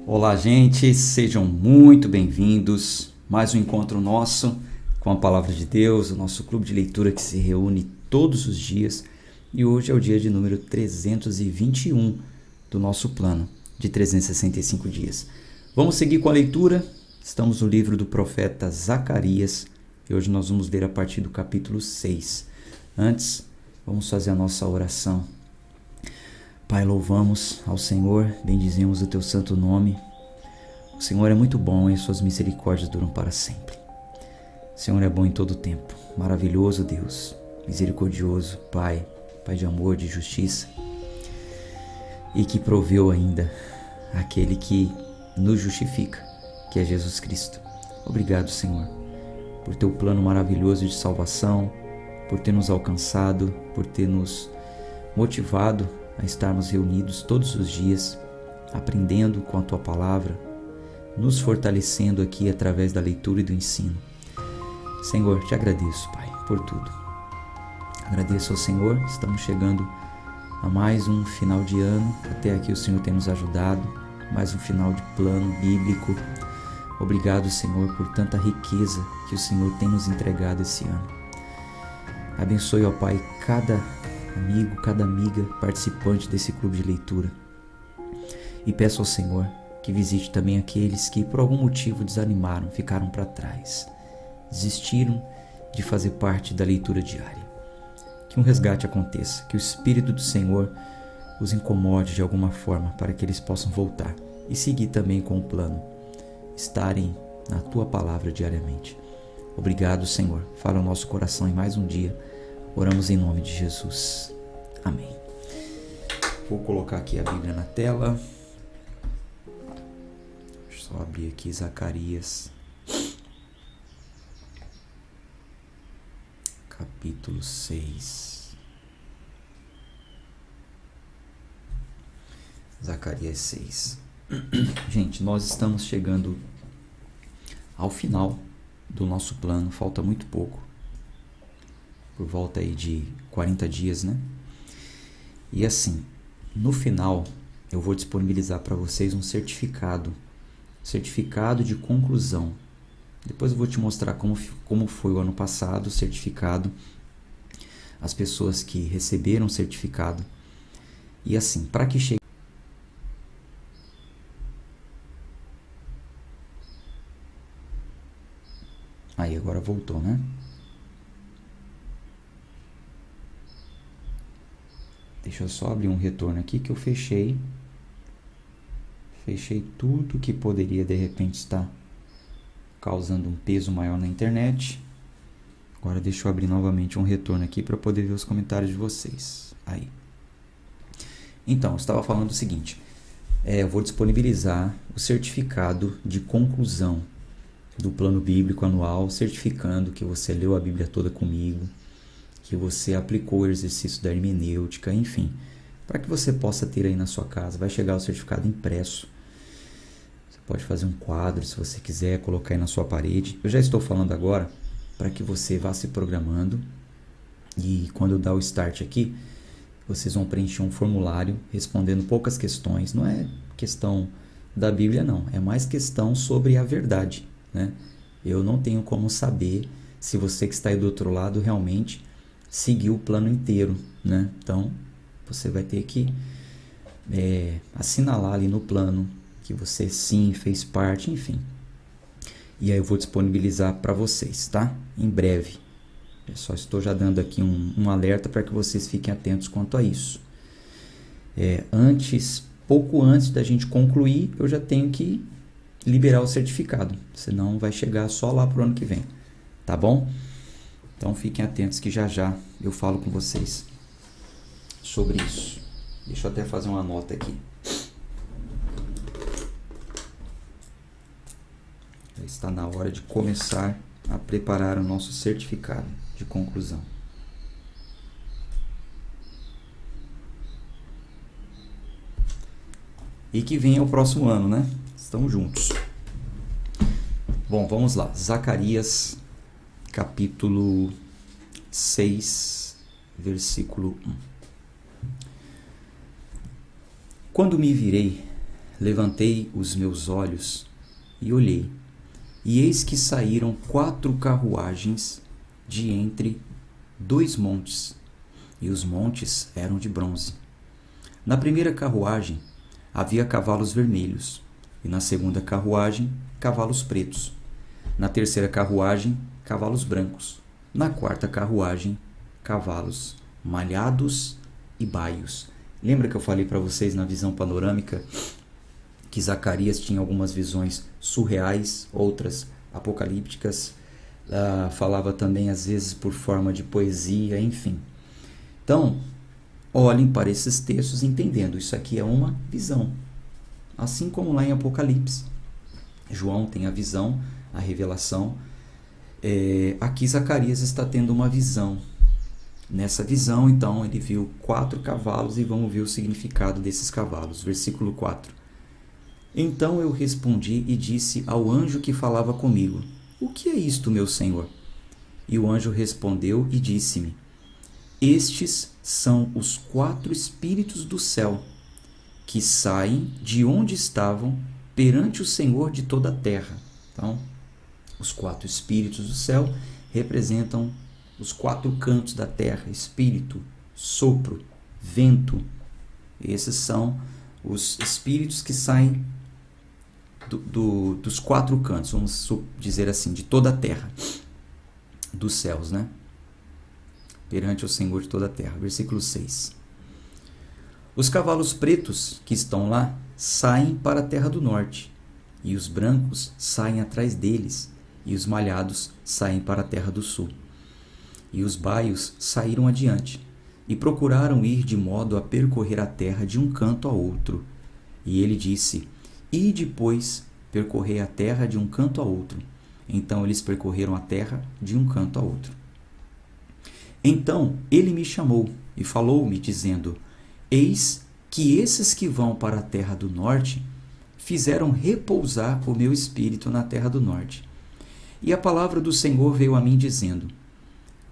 Olá, gente, sejam muito bem-vindos. Mais um encontro nosso com a Palavra de Deus, o nosso clube de leitura que se reúne todos os dias. E hoje é o dia de número 321 do nosso plano de 365 dias. Vamos seguir com a leitura. Estamos no livro do profeta Zacarias e hoje nós vamos ver a partir do capítulo 6. Antes, vamos fazer a nossa oração. Pai, louvamos ao Senhor, bendizemos o Teu santo nome. O Senhor é muito bom e suas misericórdias duram para sempre. O Senhor é bom em todo o tempo, maravilhoso Deus, misericordioso, Pai de amor, de justiça, e que proveu ainda aquele que nos justifica, que é Jesus Cristo. Obrigado, Senhor, por Teu plano maravilhoso de salvação, por ter nos alcançado, por ter nos motivado a estarmos reunidos todos os dias, aprendendo com a Tua Palavra, nos fortalecendo aqui através da leitura e do ensino. Senhor, te agradeço, Pai, por tudo. Agradeço ao Senhor, estamos chegando a mais um final de ano, até aqui o Senhor tem nos ajudado, mais um final de plano bíblico. Obrigado, Senhor, por tanta riqueza que o Senhor tem nos entregado esse ano. Abençoe, ó Pai, cada amigo, cada amiga participante desse clube de leitura. E peço ao Senhor que visite também aqueles que por algum motivo desanimaram, ficaram para trás, desistiram de fazer parte da leitura diária. Que um resgate aconteça, que o Espírito do Senhor os incomode de alguma forma para que eles possam voltar e seguir também com o plano, estarem na Tua Palavra diariamente. Obrigado, Senhor. Fala o nosso coração em mais um dia. Oramos em nome de Jesus. Amém. Vou colocar aqui a Bíblia na tela. Deixa eu só abrir aqui Zacarias, capítulo 6. Zacarias 6. Gente, nós estamos chegando ao final do nosso plano. Falta muito pouco. Por volta aí de 40 dias, né? E assim, no final, eu vou disponibilizar para vocês um certificado de conclusão. Depois eu vou te mostrar como foi o ano passado, o certificado, as pessoas que receberam o certificado. E assim, para que chegue... Aí, agora voltou, né? Deixa eu só abrir um retorno aqui que eu fechei. Fechei tudo que poderia de repente estar causando um peso maior na internet. Agora deixa eu abrir novamente um retorno aqui para poder ver os comentários de vocês. Aí. Então, eu estava falando o seguinte. Eu vou disponibilizar o certificado de conclusão do plano bíblico anual, certificando que você leu a Bíblia toda comigo, que você aplicou o exercício da hermenêutica, enfim, para que você possa ter aí na sua casa. Vai chegar o certificado impresso. Você pode fazer um quadro, se você quiser, colocar aí na sua parede. Eu já estou falando agora para que você vá se programando e quando eu dar o start aqui, vocês vão preencher um formulário respondendo poucas questões. Não é questão da Bíblia, não. É mais questão sobre a verdade, né? Eu não tenho como saber se você que está aí do outro lado realmente seguir o plano inteiro, né? Então, você vai ter que assinalar ali no plano que você sim fez parte, enfim. E aí eu vou disponibilizar para vocês, tá? Em breve. Eu só estou já dando aqui um alerta para que vocês fiquem atentos quanto a isso. Pouco antes da gente concluir, eu já tenho que liberar o certificado, senão vai chegar só lá pro ano que vem, tá bom? Então fiquem atentos que já já eu falo com vocês sobre isso. Deixa eu até fazer uma nota aqui. Já está na hora de começar a preparar o nosso certificado de conclusão. E que venha o próximo ano, né? Estamos juntos. Bom, vamos lá. Zacarias, capítulo 6, versículo 1. Quando me virei, Levantei os meus olhos e olhei, e eis que saíram 4 carruagens de entre 2 montes, e os montes eram de bronze. Na primeira carruagem havia cavalos vermelhos, e na segunda carruagem cavalos pretos. Na terceira carruagem, cavalos brancos. Na quarta carruagem, cavalos malhados e baios. Lembra que eu falei para vocês na visão panorâmica que Zacarias tinha algumas visões surreais, outras apocalípticas, falava também às vezes por forma de poesia, enfim. Então, olhem para esses textos entendendo, isso aqui é uma visão. Assim como lá em Apocalipse, João tem a visão, a revelação. Aqui Zacarias está tendo uma visão. Nessa visão, então, ele viu 4 cavalos e vamos ver o significado desses cavalos. Versículo 4. Então eu respondi e disse ao anjo que falava comigo: O que é isto, meu senhor? E o anjo respondeu e disse-me: Estes são os 4 espíritos do céu, que saem de onde estavam perante o Senhor de toda a terra. Então, os 4 espíritos do céu representam os 4 cantos da terra: espírito, sopro, vento. Esses são os espíritos que saem dos 4 cantos, vamos dizer assim, de toda a terra, dos céus, né? Perante o Senhor de toda a terra. Versículo 6. Os cavalos pretos que estão lá saem para a terra do norte, e os brancos saem atrás deles, e os malhados saem para a terra do sul. E os baios saíram adiante, e procuraram ir de modo a percorrer a terra de um canto a outro. E ele disse: E depois percorrei a terra de um canto a outro. Então eles percorreram a terra de um canto a outro. Então ele me chamou e falou-me, dizendo: Eis que esses que vão para a terra do norte fizeram repousar o meu espírito na terra do norte. E a palavra do Senhor veio a mim, dizendo: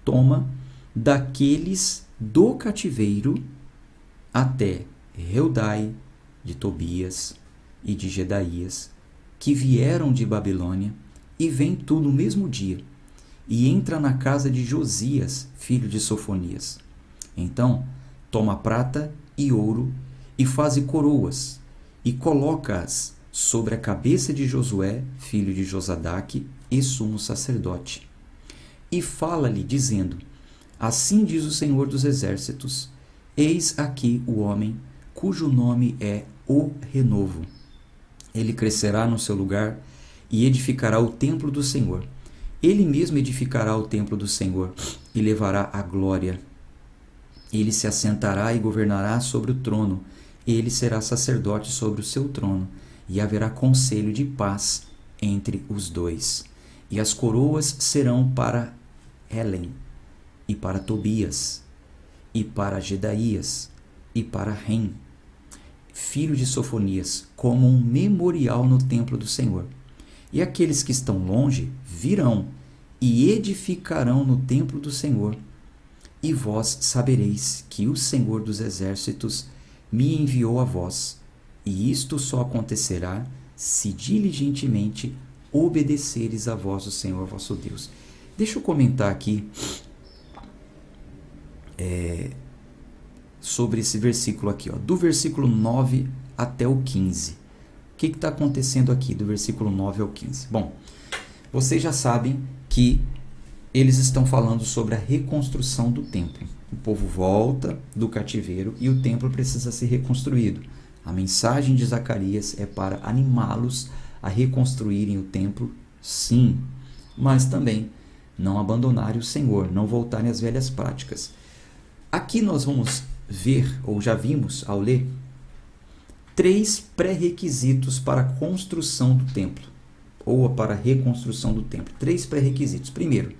Toma daqueles do cativeiro até Heldai, de Tobias e de Gedaías, que vieram de Babilônia, e vem tu no mesmo dia, e entra na casa de Josias, filho de Sofonias. Então toma prata e ouro, e faze coroas, e coloca-as sobre a cabeça de Josué, filho de Josadaque, e sumo sacerdote. E fala-lhe, dizendo: Assim diz o Senhor dos Exércitos: Eis aqui o homem, cujo nome é o Renovo. Ele crescerá no seu lugar e edificará o templo do Senhor. Ele mesmo edificará o templo do Senhor e levará a glória. Ele se assentará e governará sobre o trono. Ele será sacerdote sobre o seu trono, e haverá conselho de paz entre os dois. E as coroas serão para Helen, e para Tobias, e para Gedaías, e para Rem, filho de Sofonias, como um memorial no templo do Senhor. E aqueles que estão longe virão e edificarão no templo do Senhor. E vós sabereis que o Senhor dos Exércitos me enviou a vós, e isto só acontecerá se diligentemente obedeceres à voz do Senhor vosso Deus. Deixa eu comentar aqui sobre esse versículo aqui, ó, do versículo 9 até o 15. O que está acontecendo aqui do versículo 9 ao 15? Bom, vocês já sabem que eles estão falando sobre a reconstrução do templo. O povo volta do cativeiro e o templo precisa ser reconstruído. A mensagem de Zacarias é para animá-los a reconstruírem o templo, sim, mas também não abandonarem o Senhor, não voltarem às velhas práticas. Aqui nós vamos ver, ou já vimos ao ler, 3 pré-requisitos para a construção do templo, ou para a reconstrução do templo. 3 pré-requisitos. Primeiro,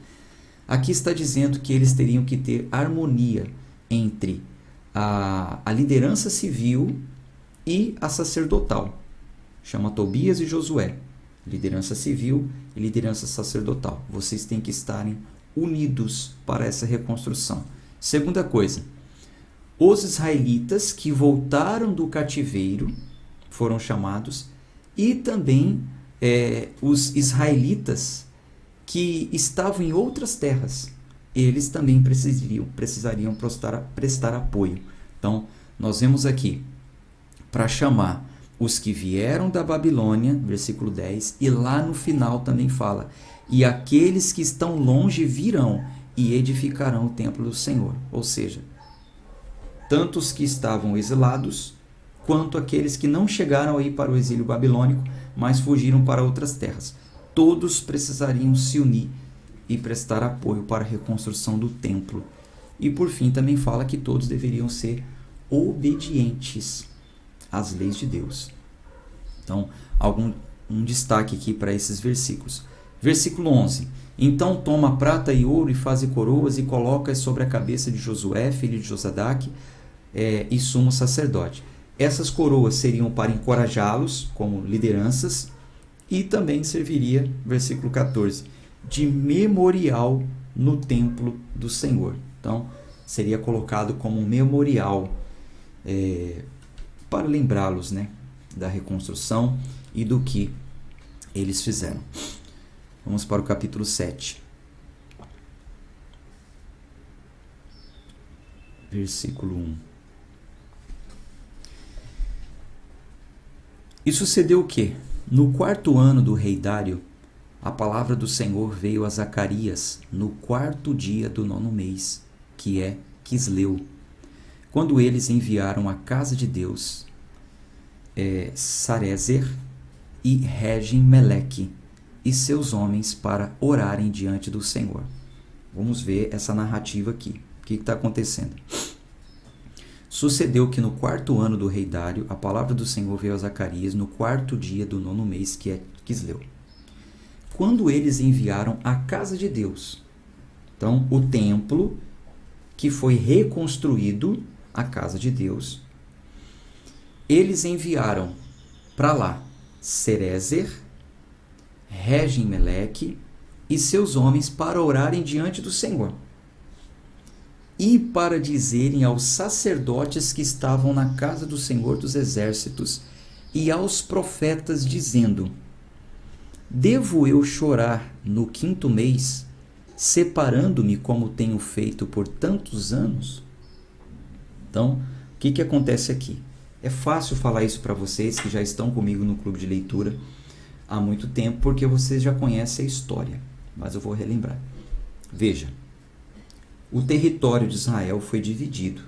aqui está dizendo que eles teriam que ter harmonia entre a liderança civil e a sacerdotal. Chama Tobias e Josué. Liderança civil e liderança sacerdotal. Vocês têm que estarem unidos para essa reconstrução. Segunda coisa, os israelitas que voltaram do cativeiro foram chamados, e também os israelitas que estavam em outras terras, eles também precisariam prestar apoio. Então, nós vemos aqui, para chamar os que vieram da Babilônia, versículo 10, e lá no final também fala, e aqueles que estão longe virão e edificarão o templo do Senhor. Ou seja, tanto os que estavam exilados, quanto aqueles que não chegaram aí para o exílio babilônico, mas fugiram para outras terras. Todos precisariam se unir e prestar apoio para a reconstrução do templo. E por fim também fala que todos deveriam ser obedientes às leis de Deus. Então, um destaque aqui para esses versículos. Versículo 11. Então toma prata e ouro e faze coroas e coloca-as sobre a cabeça de Josué, filho de Josadaque, e sumo sacerdote. Essas coroas seriam para encorajá-los como lideranças e também serviria, versículo 14, de memorial no templo do Senhor. Então, seria colocado como um memorial para lembrá-los, né, da reconstrução e do que eles fizeram. Vamos para o capítulo 7. Versículo 1. E sucedeu o quê? No 4º ano do rei Dário, a palavra do Senhor veio a Zacarias no 4º dia do 9º mês, que é Quisleu, quando eles enviaram à casa de Deus Sarezer e Regem-Meleque e seus homens para orarem diante do Senhor. Vamos ver essa narrativa aqui. O que está acontecendo? Sucedeu que no 4º ano do rei Dário, a palavra do Senhor veio a Zacarias no 4º dia do 9º mês, que é Quisleu, quando eles enviaram à casa de Deus. Então, o templo que foi reconstruído, a casa de Deus, eles enviaram para lá Sarezer, Regem-Meleque e seus homens para orarem diante do Senhor e para dizerem aos sacerdotes que estavam na casa do Senhor dos Exércitos e aos profetas, dizendo: devo eu chorar no 5º mês, separando-me como tenho feito por tantos anos? Então, o que acontece aqui? É fácil falar isso para vocês que já estão comigo no clube de leitura há muito tempo, porque vocês já conhecem a história, mas eu vou relembrar. Veja, o território de Israel foi dividido.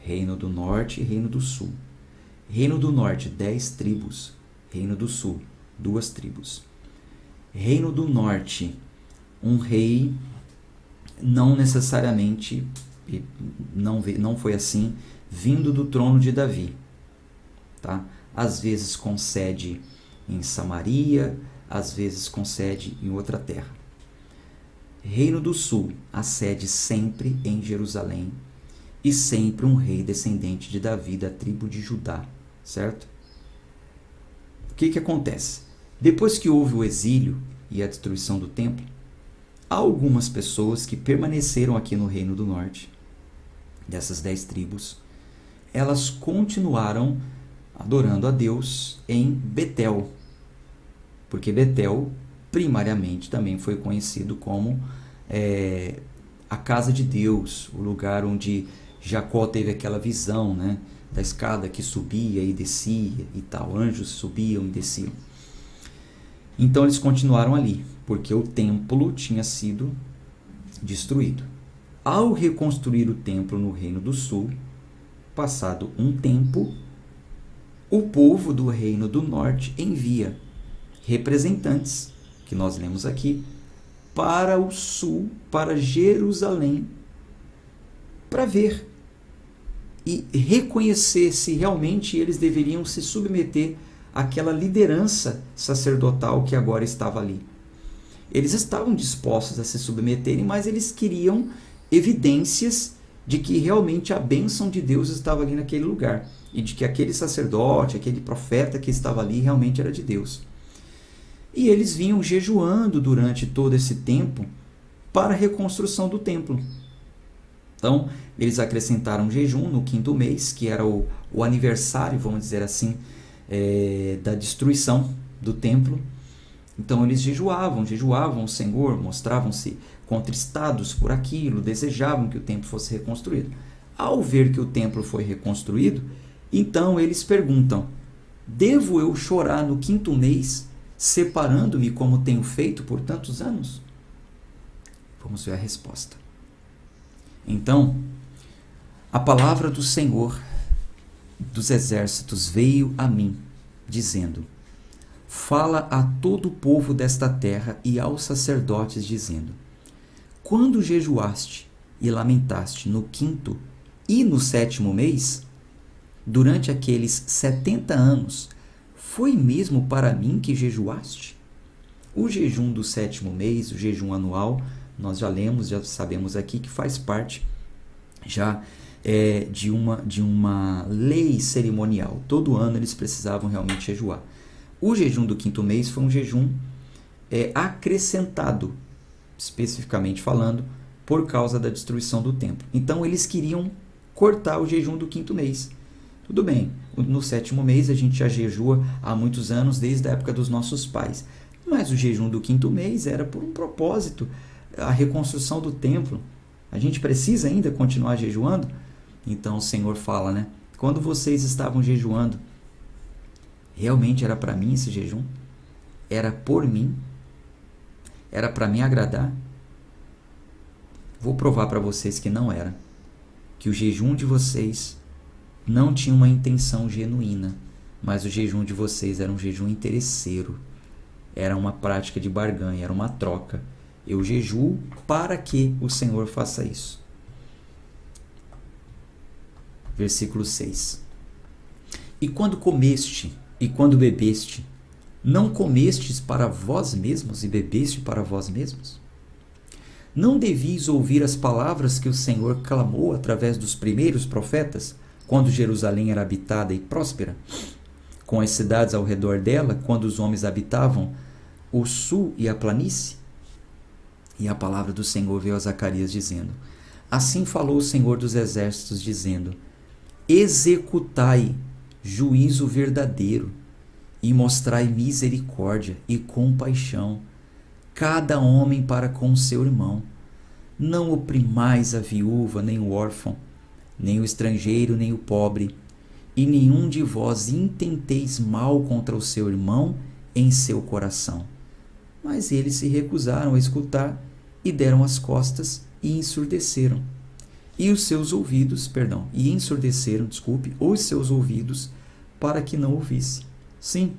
Reino do Norte e Reino do Sul. Reino do Norte, 10 tribos. Reino do Sul, 2 tribos. Reino do Norte, um rei, não necessariamente, não foi assim, vindo do trono de Davi. Tá? Às vezes concede em Samaria, às vezes concede em outra terra. Reino do Sul, a sede sempre em Jerusalém e sempre um rei descendente de Davi, da tribo de Judá, certo? O que acontece? Depois que houve o exílio e a destruição do templo, há algumas pessoas que permaneceram aqui no Reino do Norte, dessas 10 tribos, elas continuaram adorando a Deus em Betel, porque Betel primariamente também foi conhecido como a casa de Deus, o lugar onde Jacó teve aquela visão, né, da escada que subia e descia e tal, anjos subiam e desciam. Então eles continuaram ali, porque o templo tinha sido destruído. Ao reconstruir o templo no Reino do Sul, passado um tempo, o povo do Reino do Norte envia representantes, que nós lemos aqui, para o sul, para Jerusalém, para ver e reconhecer se realmente eles deveriam se submeter àquela liderança sacerdotal que agora estava ali. Eles estavam dispostos a se submeterem, mas eles queriam evidências de que realmente a bênção de Deus estava ali naquele lugar e de que aquele sacerdote, aquele profeta que estava ali realmente era de Deus. E eles vinham jejuando durante todo esse tempo para a reconstrução do templo. Então, eles acrescentaram jejum no 5º mês, que era o aniversário, vamos dizer assim, da destruição do templo. Então eles jejuavam o Senhor, mostravam-se contristados por aquilo, desejavam que o templo fosse reconstruído. Ao ver que o templo foi reconstruído, então eles perguntam: devo eu chorar no 5º mês, separando-me como tenho feito por tantos anos? Vamos ver a resposta. Então, a palavra do Senhor dos Exércitos veio a mim, dizendo: fala a todo o povo desta terra e aos sacerdotes, dizendo: quando jejuaste e lamentaste no 5º e no 7º mês, durante aqueles 70 anos, foi mesmo para mim que jejuaste? O jejum do 7º mês, o jejum anual, nós já lemos, já sabemos aqui que faz parte já de uma lei cerimonial. Todo ano eles precisavam realmente jejuar. O jejum do 5º mês foi um jejum acrescentado, especificamente falando, por causa da destruição do templo. Então eles queriam cortar o jejum do 5º mês. Tudo bem, no 7º mês a gente já jejua há muitos anos, desde a época dos nossos pais. Mas o jejum do 5º mês era por um propósito, a reconstrução do templo. A gente precisa ainda continuar jejuando? Então o Senhor fala, né? Quando vocês estavam jejuando, realmente era para mim esse jejum? Era por mim? Era para me agradar? Vou provar para vocês que não era. Que o jejum de vocês não tinha uma intenção genuína, mas o jejum de vocês era um jejum interesseiro. Era uma prática de barganha, era uma troca. Eu jejuo para que o Senhor faça isso. Versículo 6. E quando comeste e quando bebeste, não comestes para vós mesmos e bebeste para vós mesmos? Não devias ouvir as palavras que o Senhor clamou através dos primeiros profetas, quando Jerusalém era habitada e próspera, com as cidades ao redor dela, quando os homens habitavam o sul e a planície? E a palavra do Senhor veio a Zacarias dizendo: assim falou o Senhor dos Exércitos, dizendo: executai juízo verdadeiro e mostrai misericórdia e compaixão, cada homem para com seu irmão. Não oprimais a viúva, nem o órfão, nem o estrangeiro, nem o pobre, e nenhum de vós intenteis mal contra o seu irmão em seu coração. Mas eles se recusaram a escutar e deram as costas e ensurdeceram. E ensurdeceram, os seus ouvidos para que não ouvisse. Sim,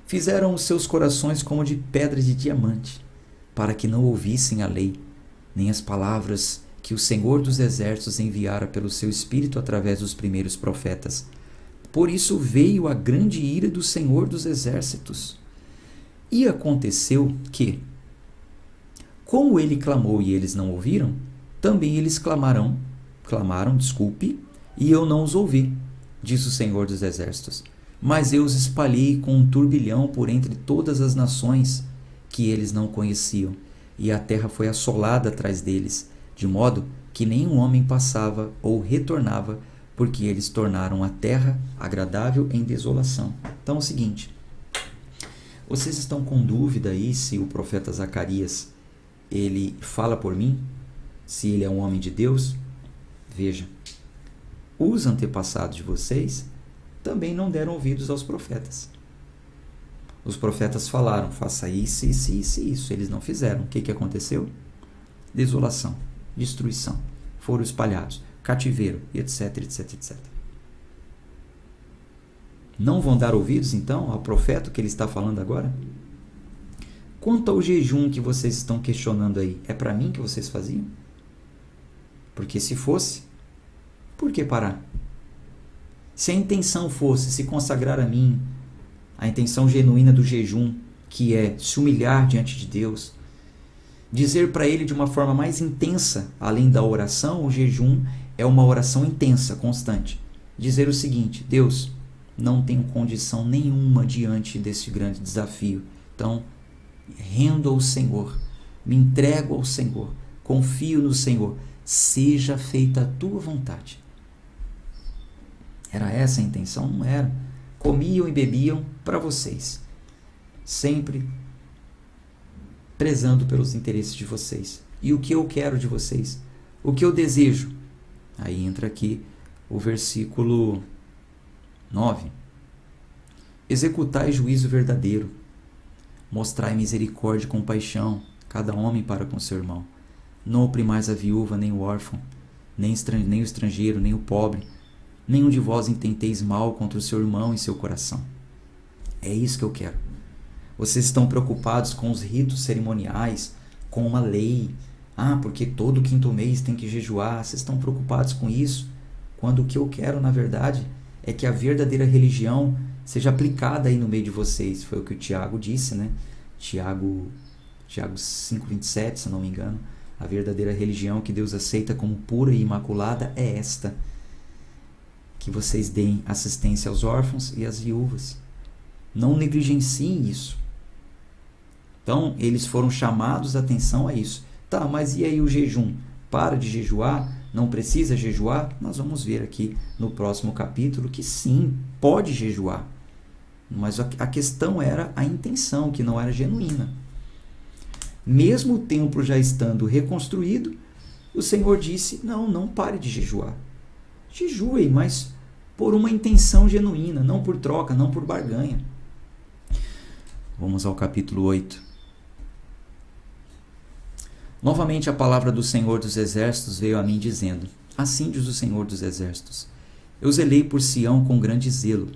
fizeram os seus corações como de pedra de diamante, para que não ouvissem a lei, nem as palavras que o Senhor dos Exércitos enviara pelo seu Espírito através dos primeiros profetas. Por isso veio a grande ira do Senhor dos Exércitos. E aconteceu que, como ele clamou e eles não ouviram, também eles clamaram, e eu não os ouvi, diz o Senhor dos Exércitos. Mas eu os espalhei com um turbilhão por entre todas as nações que eles não conheciam, e a terra foi assolada atrás deles, de modo que nenhum homem passava ou retornava, porque eles tornaram a terra agradável em desolação. Então é o seguinte, vocês estão com dúvida aí se o profeta Zacarias, ele fala por mim? Se ele é um homem de Deus? Veja, os antepassados de vocês também não deram ouvidos aos profetas. Os profetas falaram, faça isso, isso, isso, isso. Eles não fizeram. O que aconteceu? Desolação, destruição, foram espalhados, cativeiro, etc, etc, etc. Não vão dar ouvidos, então, ao profeta que ele está falando agora? Quanto ao jejum que vocês estão questionando aí, é para mim que vocês faziam? Porque se fosse, por que parar? Se a intenção fosse se consagrar a mim, a intenção genuína do jejum, que é se humilhar diante de Deus, dizer para Ele de uma forma mais intensa, além da oração, o jejum é uma oração intensa, constante. Dizer o seguinte: Deus, não tenho condição nenhuma diante desse grande desafio, então rendo ao Senhor, me entrego ao Senhor, confio no Senhor, seja feita a tua vontade. Era essa a intenção? Não era. comiam e bebiam para vocês, sempre prezando pelos interesses de vocês. E o que eu quero de vocês? O que eu desejo? Aí entra aqui o versículo 9. Executai juízo verdadeiro, mostrai misericórdia e compaixão, cada homem para com seu irmão. Não oprimais a viúva, nem o órfão, nem o estrangeiro, nem o pobre. Nenhum de vós intenteis mal contra o seu irmão em seu coração. É isso que eu quero. Vocês estão preocupados com os ritos cerimoniais, com uma lei. Porque todo quinto mês tem que jejuar. Vocês estão preocupados com isso, quando o que eu quero, na verdade, é que a verdadeira religião seja aplicada aí no meio de vocês. Foi o que o Tiago disse, né? Tiago 5,27, se não me engano. A verdadeira religião que Deus aceita como pura e imaculada é esta: que vocês deem assistência aos órfãos e às viúvas. Não negligenciem isso. Então, eles foram chamados a atenção a isso. Tá, mas e aí o jejum? Para de jejuar? Não precisa jejuar? Nós vamos ver aqui no próximo capítulo que sim, pode jejuar. Mas a questão era a intenção, que não era genuína. Mesmo o templo já estando reconstruído, o Senhor disse: não pare de jejuar. Jejue, mas por uma intenção genuína, não por troca, não por barganha. Vamos ao capítulo 8. Novamente a palavra do Senhor dos Exércitos veio a mim dizendo: Assim diz o Senhor dos Exércitos: Eu zelei por Sião com grande zelo,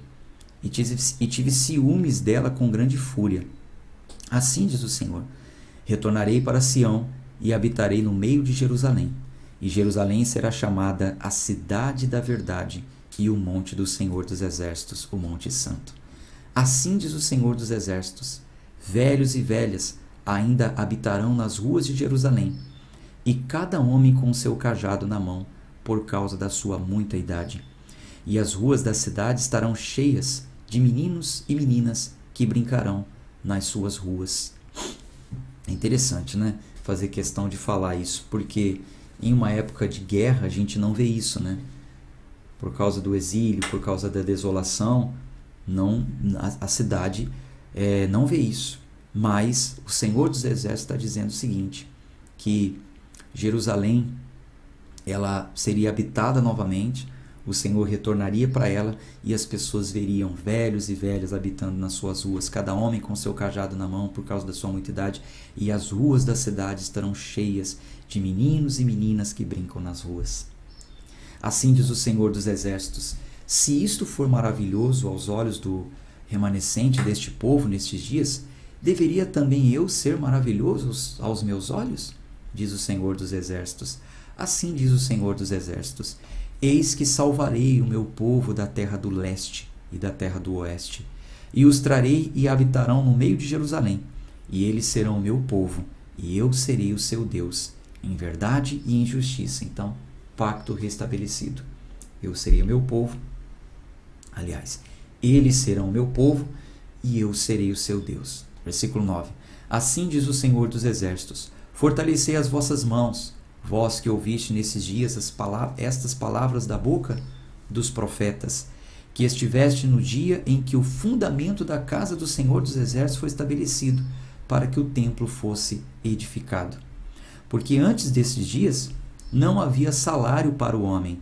e tive ciúmes dela com grande fúria. Assim diz o Senhor: Retornarei para Sião e habitarei no meio de Jerusalém. E Jerusalém será chamada a cidade da verdade e o monte do Senhor dos Exércitos, o monte santo. Assim diz o Senhor dos Exércitos: Velhos e velhas ainda habitarão nas ruas de Jerusalém, e cada homem com seu cajado na mão, por causa da sua muita idade. E as ruas da cidade estarão cheias de meninos e meninas que brincarão nas suas ruas. É interessante, né? Fazer questão de falar isso, porque em uma época de guerra a gente não vê isso, né? Por causa do exílio, por causa da desolação, a cidade não vê isso. Mas o Senhor dos Exércitos está dizendo o seguinte, que Jerusalém ela seria habitada novamente, o Senhor retornaria para ela e as pessoas veriam velhos e velhas habitando nas suas ruas, cada homem com seu cajado na mão por causa da sua muita idade, e as ruas da cidade estarão cheias de meninos e meninas que brincam nas ruas. Assim diz o Senhor dos Exércitos: se isto for maravilhoso aos olhos do remanescente deste povo nestes dias, deveria também eu ser maravilhoso aos meus olhos? Diz o Senhor dos Exércitos. Assim diz o Senhor dos Exércitos: eis que salvarei o meu povo da terra do leste e da terra do oeste, e os trarei e habitarão no meio de Jerusalém, e eles serão o meu povo, e eu serei o seu Deus, em verdade e em justiça. Então, pacto restabelecido. Eu serei o meu povo, aliás, eles serão o meu povo, e eu serei o seu Deus. Versículo 9. Assim diz o Senhor dos Exércitos: fortalecei as vossas mãos, vós que ouviste nesses dias estas palavras da boca dos profetas, que estiveste no dia em que o fundamento da casa do Senhor dos Exércitos foi estabelecido, para que o templo fosse edificado. Porque antes desses dias não havia salário para o homem,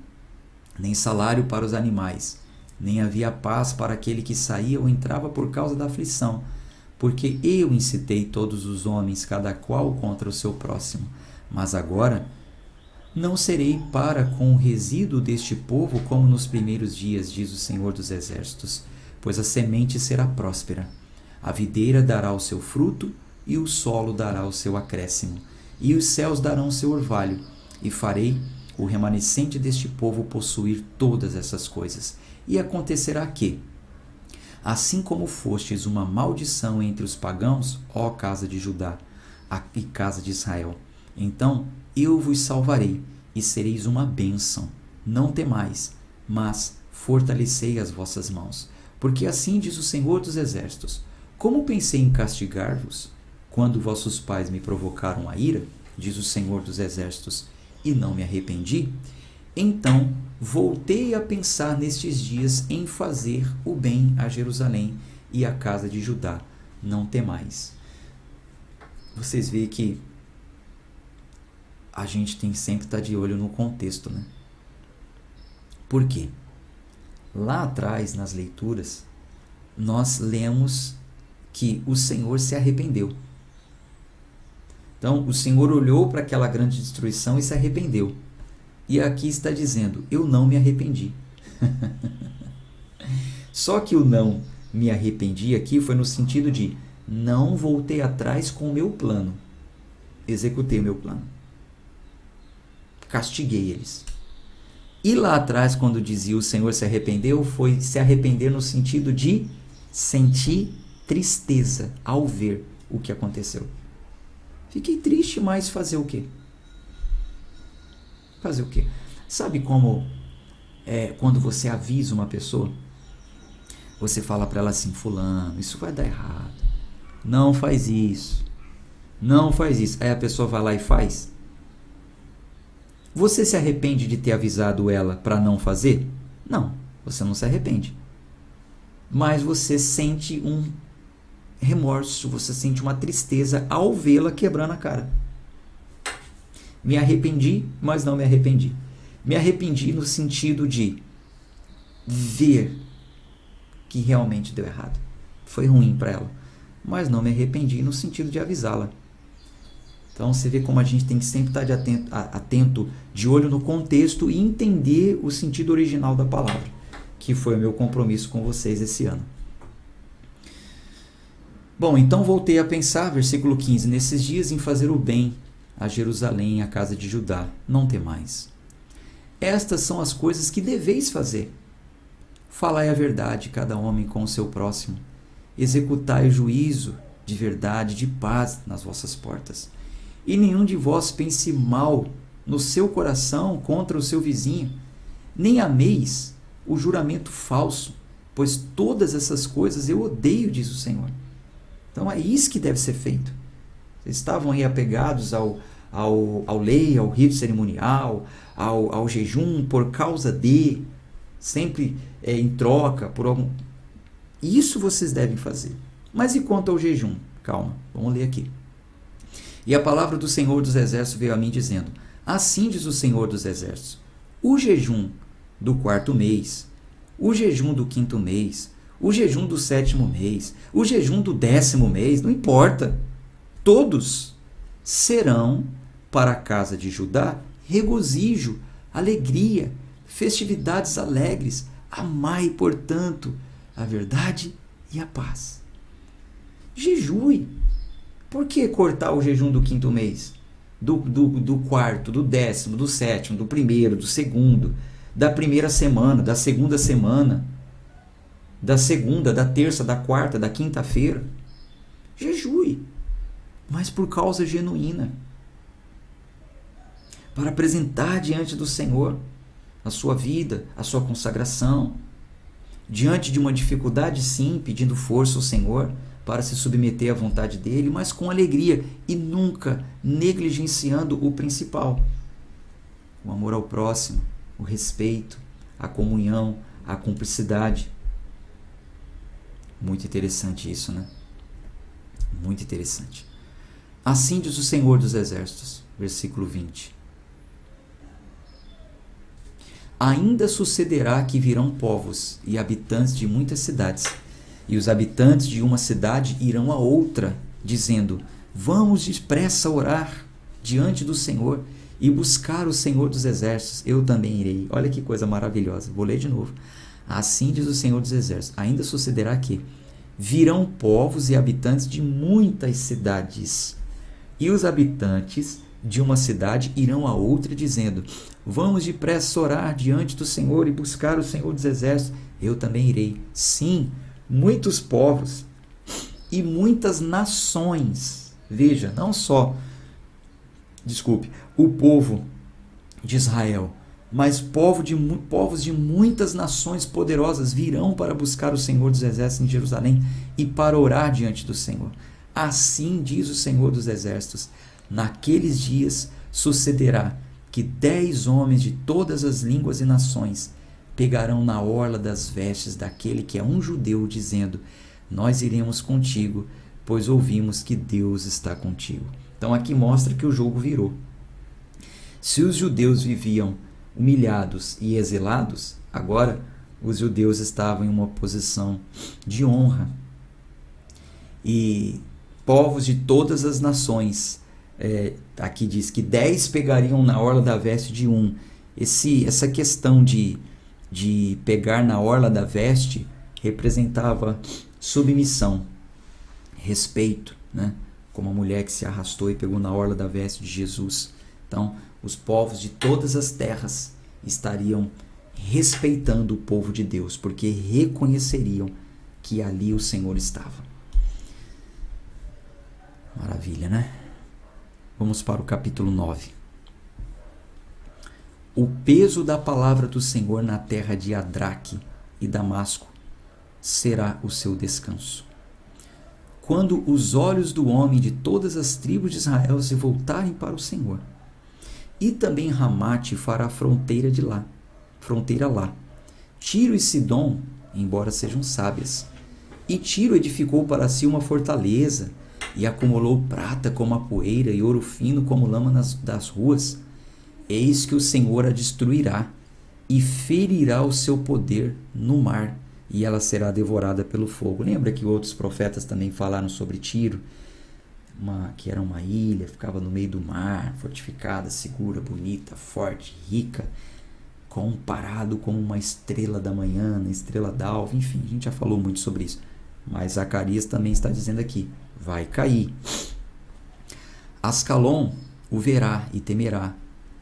nem salário para os animais, nem havia paz para aquele que saía ou entrava por causa da aflição, porque eu incitei todos os homens, cada qual contra o seu próximo. Mas agora não serei para com o resíduo deste povo como nos primeiros dias, diz o Senhor dos Exércitos, pois a semente será próspera. A videira dará o seu fruto, e o solo dará o seu acréscimo, e os céus darão o seu orvalho, e farei o remanescente deste povo possuir todas essas coisas. E acontecerá que, assim como fostes uma maldição entre os pagãos, ó casa de Judá e casa de Israel, então eu vos salvarei e sereis uma bênção. Não temais, mas fortalecei as vossas mãos. Porque assim diz o Senhor dos Exércitos: como pensei em castigar-vos, quando vossos pais me provocaram a ira, diz o Senhor dos Exércitos, e não me arrependi, Então voltei a pensar nestes dias em fazer o bem a Jerusalém e à casa de Judá. Não temais. Vocês veem que a gente tem que sempre estar de olho no contexto, né? Por quê? Lá atrás, nas leituras, nós lemos que o Senhor se arrependeu. Então, o Senhor olhou para aquela grande destruição e se arrependeu. E aqui está dizendo, eu não me arrependi. Só que o não me arrependi aqui foi no sentido de não voltei atrás com o meu plano. Executei o meu plano. Castiguei eles. E lá atrás, quando dizia o Senhor se arrependeu, foi se arrepender no sentido de sentir tristeza ao ver o que aconteceu. Fiquei triste, mas fazer o quê? Fazer o quê? Sabe como quando você avisa uma pessoa, você fala para ela assim, fulano, isso vai dar errado. Não faz isso. Não faz isso. Aí a pessoa vai lá e faz. Você se arrepende de ter avisado ela para não fazer? Não, você não se arrepende. Mas você sente um remorso, você sente uma tristeza ao vê-la quebrando a cara. Me arrependi, mas não me arrependi. Me arrependi no sentido de ver que realmente deu errado. Foi ruim para ela. Mas não me arrependi no sentido de avisá-la. Então você vê como a gente tem que sempre estar atento, de olho no contexto e entender o sentido original da palavra, que foi o meu compromisso com vocês esse ano. Bom, então voltei a pensar, versículo 15, nesses dias em fazer o bem a Jerusalém e a casa de Judá, não temais. Estas são as coisas que deveis fazer. Falai a verdade, cada homem com o seu próximo. Executai o juízo de verdade, de paz nas vossas portas. E nenhum de vós pense mal no seu coração contra o seu vizinho, nem ameis o juramento falso, pois todas essas coisas eu odeio, diz o Senhor. Então é isso que deve ser feito. Vocês estavam aí apegados ao lei, ao rito cerimonial, ao jejum, por causa de, sempre em troca, por algum... Isso vocês devem fazer. Mas e quanto ao jejum? Calma, vamos ler aqui. E a palavra do Senhor dos Exércitos veio a mim dizendo, assim diz o Senhor dos Exércitos, o jejum do 4º mês, o jejum do 5º mês, o jejum do 7º mês, o jejum do 10º mês, não importa, todos serão para a casa de Judá regozijo, alegria, festividades alegres, amai, portanto, a verdade e a paz. Jejue. Por que cortar o jejum do 5º mês? Do 4º, do 10º, do 7º, do 1º, do 2º, da primeira semana, da segunda semana, da segunda, da terça, da quarta, da quinta-feira? Jejue. Mas por causa genuína. Para apresentar diante do Senhor a sua vida, a sua consagração. Diante de uma dificuldade, sim, pedindo força ao Senhor para se submeter à vontade dele, mas com alegria e nunca negligenciando o principal. O amor ao próximo, o respeito, a comunhão, a cumplicidade. Muito interessante isso, né? Muito interessante. Assim diz o Senhor dos Exércitos, versículo 20. Ainda sucederá que virão povos e habitantes de muitas cidades, e os habitantes de uma cidade irão a outra, dizendo, vamos depressa orar diante do Senhor e buscar o Senhor dos Exércitos, eu também irei. Olha que coisa maravilhosa, vou ler de novo. Assim diz o Senhor dos Exércitos, ainda sucederá que virão povos e habitantes de muitas cidades, e os habitantes de uma cidade irão a outra, dizendo, vamos depressa orar diante do Senhor e buscar o Senhor dos Exércitos, eu também irei. Sim, muitos povos e muitas nações, veja, não só, o povo de Israel, mas povos de muitas nações poderosas virão para buscar o Senhor dos Exércitos em Jerusalém e para orar diante do Senhor. Assim diz o Senhor dos Exércitos, naqueles dias sucederá que 10 homens de todas as línguas e nações pegarão na orla das vestes daquele que é um judeu, dizendo: nós iremos contigo, pois ouvimos que Deus está contigo. Então aqui mostra que o jogo virou. Se os judeus viviam humilhados e exilados, agora os judeus estavam em uma posição de honra. E povos de todas as nações, aqui diz que 10 pegariam na orla da veste de um. Essa questão de pegar na orla da veste representava submissão, respeito, né? Como a mulher que se arrastou e pegou na orla da veste de Jesus. Então, os povos de todas as terras estariam respeitando o povo de Deus, porque reconheceriam que ali o Senhor estava. Maravilha, né? Vamos para o capítulo 9. O peso da palavra do Senhor na terra de Adraque e Damasco será o seu descanso. Quando os olhos do homem de todas as tribos de Israel se voltarem para o Senhor, e também Ramate fará fronteira lá. Tiro e Sidom, embora sejam sábias, e Tiro edificou para si uma fortaleza, e acumulou prata como a poeira, e ouro fino como lama das ruas. Eis que o Senhor a destruirá, e ferirá o seu poder no mar, e ela será devorada pelo fogo. Lembra que outros profetas também falaram sobre Tiro, que era uma ilha, ficava no meio do mar, fortificada, segura, bonita, forte, rica, comparado com uma estrela da manhã, uma estrela d'alva, enfim, a gente já falou muito sobre isso. Mas Zacarias também está dizendo aqui, vai cair. Ascalon o verá e temerá,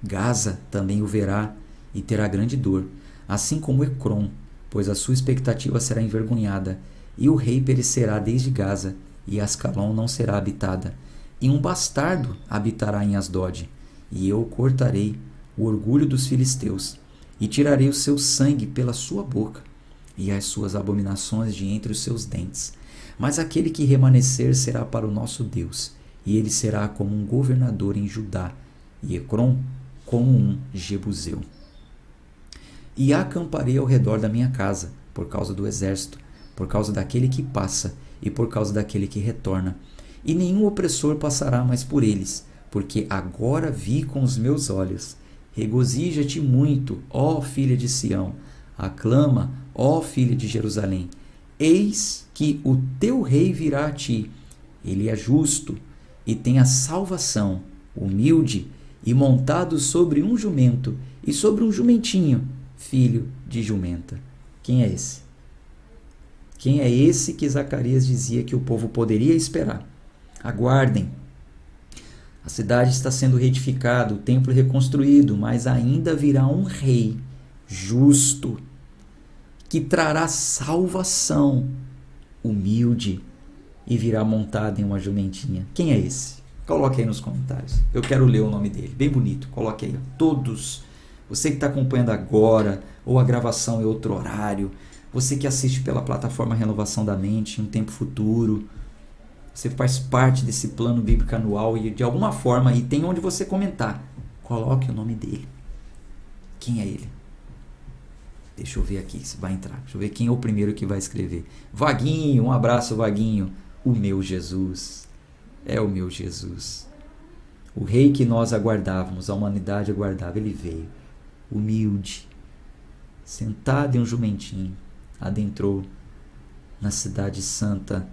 Gaza também o verá e terá grande dor, assim como Ecrom, pois a sua expectativa será envergonhada, e o rei perecerá desde Gaza, e Ascalon não será habitada, e um bastardo habitará em Asdod, e eu cortarei o orgulho dos filisteus, e tirarei o seu sangue pela sua boca, e as suas abominações de entre os seus dentes. Mas aquele que remanescer será para o nosso Deus, e ele será como um governador em Judá, e Ecrom como um jebuseu. E acamparei ao redor da minha casa, por causa do exército, por causa daquele que passa, e por causa daquele que retorna. E nenhum opressor passará mais por eles, porque agora vi com os meus olhos. Regozija-te muito, ó filha de Sião, aclama, ó filha de Jerusalém. Eis que o teu rei virá a ti, ele é justo, e tem a salvação, humilde, e montado sobre um jumento, e sobre um jumentinho, filho de jumenta. Quem é esse? Quem é esse que Zacarias dizia que o povo poderia esperar? Aguardem. A cidade está sendo reedificada, o templo reconstruído, mas ainda virá um rei justo, que trará salvação, humilde, e virá montado em uma jumentinha. Quem é esse? Coloque aí nos comentários. Eu quero ler o nome dele. Bem bonito. Coloque aí. Todos. Você que está acompanhando agora, ou a gravação em outro horário, você que assiste pela plataforma Renovação da Mente, em um tempo futuro, você faz parte desse plano bíblico anual e de alguma forma aí tem onde você comentar. Coloque o nome dele. Quem é ele? Deixa eu ver aqui se vai entrar. Deixa eu ver quem é o primeiro que vai escrever. Vaguinho, um abraço, Vaguinho. O meu Jesus. É o meu Jesus. O rei que nós aguardávamos, a humanidade aguardava, ele veio. Humilde, sentado em um jumentinho, adentrou na cidade santa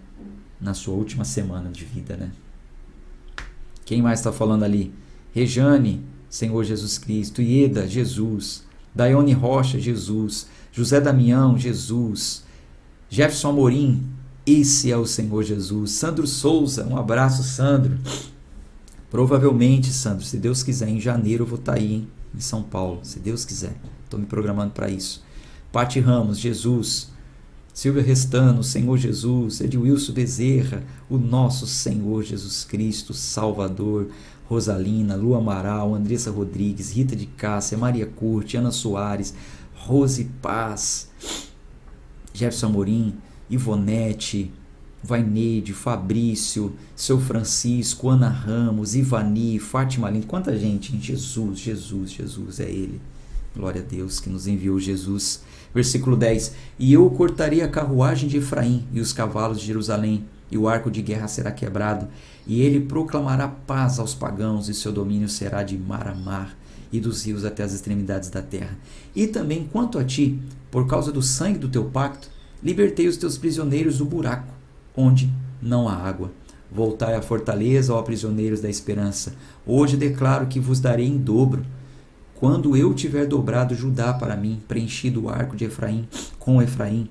na sua última semana de vida, né? Quem mais está falando ali? Rejane, Senhor Jesus Cristo. Ieda, Jesus. Daione Rocha, Jesus. José Damião, Jesus. Jefferson Amorim, esse é o Senhor Jesus. Sandro Souza, um abraço, Sandro. Provavelmente, Sandro, se Deus quiser, em janeiro eu vou estar aí, em São Paulo, se Deus quiser. Estou me programando para isso. Pati Ramos, Jesus. Silvia Restano, Senhor Jesus. Edilson Bezerra, o nosso Senhor Jesus Cristo, Salvador. Rosalina, Lu Amaral, Andressa Rodrigues, Rita de Cássia, Maria Curti, Ana Soares, Rose Paz, Jefferson Amorim, Ivonete, Vaineide, Fabrício, seu Francisco, Ana Ramos, Ivani, Fátima Lindo, quanta gente, hein? Jesus, é Ele. Glória a Deus que nos enviou Jesus. Versículo 10: E eu cortarei a carruagem de Efraim e os cavalos de Jerusalém, e o arco de guerra será quebrado, e ele proclamará paz aos pagãos, e seu domínio será de mar a mar, e dos rios até as extremidades da terra. E também quanto a ti, por causa do sangue do teu pacto, libertei os teus prisioneiros do buraco, onde não há água. Voltai à fortaleza, ó prisioneiros da esperança. Hoje declaro que vos darei em dobro. Quando eu tiver dobrado Judá para mim, preenchido o arco de Efraim com Efraim,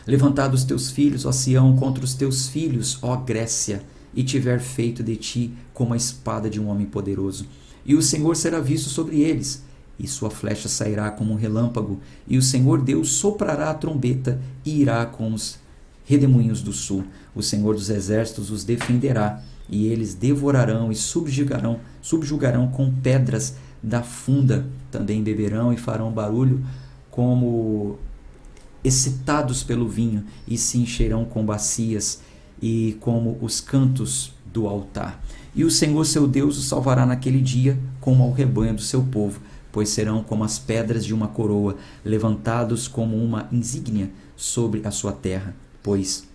levantado os teus filhos, ó Sião, contra os teus filhos, ó Grécia, e tiver feito de ti como a espada de um homem poderoso. E o Senhor será visto sobre eles, e sua flecha sairá como um relâmpago, e o Senhor Deus soprará a trombeta e irá com os redemoinhos do sul. O Senhor dos exércitos os defenderá, e eles devorarão e subjugarão com pedras da funda. Também beberão e farão barulho como excitados pelo vinho, e se encherão com bacias e como os cantos do altar. E o Senhor seu Deus os salvará naquele dia, como ao rebanho do seu povo, pois serão como as pedras de uma coroa, levantados como uma insígnia sobre a sua terra. Pois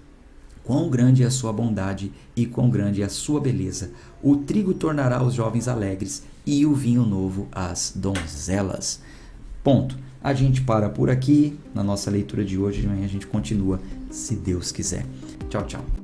quão grande é a sua bondade e quão grande é a sua beleza. O trigo tornará os jovens alegres e o vinho novo às donzelas. Ponto. A gente para por aqui na nossa leitura de hoje. De manhã a gente continua, se Deus quiser. Tchau, tchau.